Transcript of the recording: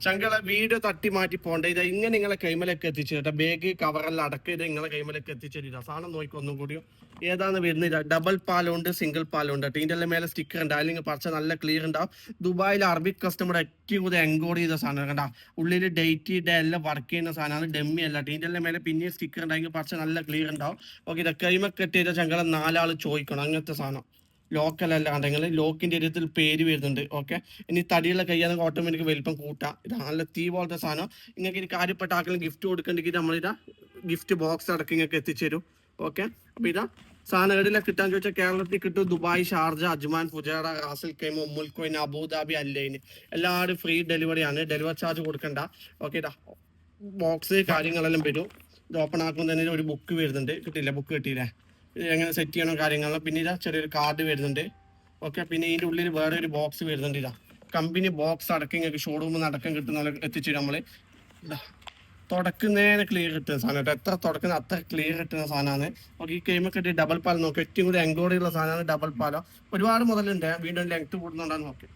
ചങ്കളെ video തട്ടി മാറ്റി പോകണ്ട. ഇത് ഇങ്ങനെ നിങ്ങളെ കൈമലൊക്കെ എത്തിച്ചു കേട്ടോ. ബാഗ് കവറെല്ലാം അടക്കം ഇത് നിങ്ങളെ കൈമലൊക്കെ എത്തിച്ചിട്ടില്ല. സാധനം നോക്കി ഒന്നും കൂടിയോ ഏതാന്ന് വരുന്നില്ല. ഡബിൾ പാലുണ്ട്, സിംഗിൾ പാലുണ്ട്. ഇതിൻ്റെ മേലെ സ്റ്റിക്കർ ഉണ്ട്. അല്ലെങ്കിൽ പറിച്ച നല്ല ക്ലിയർ ഉണ്ടാവും. ദുബായിൽ അറബിക് കസ്റ്റമർ ഏറ്റവും കൂടുതൽ എൻകോഡ് ചെയ്ത സാധനം കണ്ടാ. ഉള്ളിൽ ഡേറ്റ് എല്ലാം വർക്ക് ചെയ്യുന്ന സാധനമാണ്. ഡെമ്മി അല്ല. ഇതിൻ്റെ മേലെ പിന്നെ സ്റ്റിക്കർ ഉണ്ടെങ്കിൽ പറിച്ച നല്ല ക്ലിയർ ഉണ്ടാവും. ഓക്കെ, ഇത് കൈമൊക്കെ ചെയ്ത ചങ്കളെ 4 ആൾ ചോദിക്കണം. അങ്ങനത്തെ സാധനം ലോക്കൽ അല്ലാണ്ടെങ്കിൽ ലോക്കിന്റെ ഇടത്തിൽ പേര് വരുന്നുണ്ട്. ഓക്കെ, ഇനി തടിയുള്ള കൈയാണെങ്കിൽ ഓട്ടോമാറ്റിക് വലിപ്പം കൂട്ടാം. ഇത് നല്ല തീ പോലത്തെ സാധനം. നിങ്ങൾക്ക് ഇനി കാര്യപ്പെട്ട ആർക്കെങ്കിലും ഗിഫ്റ്റ് കൊടുക്കണ്ടെങ്കിൽ നമ്മളിതാ ഗിഫ്റ്റ് ബോക്സ് അടക്കം ഇങ്ങനെ എത്തിച്ചേരും. ഓക്കെ, അപ്പൊ ഇതാ സാധനം എവിടെയെല്ലാം കിട്ടാൻ ചോദിച്ചാൽ കേരളത്തിൽ കിട്ടും. Dubai, Sharjah, Ajman, Fujairah, Ras al Khaimah, ഉമ്മുൽ ഖുവൈൻ, അബുദാബി, അല്ലൈൻ എല്ലാവരും ഫ്രീ ഡെലിവറിയാണ്. ഡെലിവറി ചാർജ് കൊടുക്കണ്ട. ഓക്കെ, ഇതാ ബോക്സ് കാര്യങ്ങളെല്ലാം വരും. ഇത് ഓപ്പൺ ആക്കുമ്പോൾ തന്നെ ഒരു ബുക്ക് വരുന്നുണ്ട്. കിട്ടിയില്ല, ബുക്ക് കിട്ടിയില്ലേ, എങ്ങനെ സെറ്റ് ചെയ്യണം കാര്യങ്ങളും. പിന്നെ ഇതാ ചെറിയൊരു കാർഡ് വരുന്നുണ്ട്. ഓക്കെ, പിന്നെ ഇതിൻ്റെ ഉള്ളിൽ വേറെ ഒരു ബോക്സ് വരുന്നുണ്ട്. ഇതാ കമ്പനി ബോക്സ് അടക്കം നിങ്ങൾക്ക് ഷോറൂമിൽ നിന്ന് അടക്കം കിട്ടുന്ന എത്തിച്ചിട്ട് നമ്മൾ ഇതാ തുടക്കുന്നതിന് ക്ലിയർ കിട്ടുന്ന സാധനം കേട്ടോ. എത്ര തുടക്കുന്ന അത്ര ക്ലിയർ കിട്ടുന്ന സാധനമാണ്. ഓക്കെ, ഈ കെയിമൊക്കെ ഇട്ട് ഡബിൾ പാൽ നോക്കുക. ഏറ്റവും കൂടുതൽ എൻകോഡ് ഉള്ള സാധനമാണ് ഡബിൾ പാലോ. ഒരുപാട് മുതലുണ്ട്. വീണ്ടും ലെങ്ത് കൂടുന്നുണ്ടാന്ന് നോക്കി.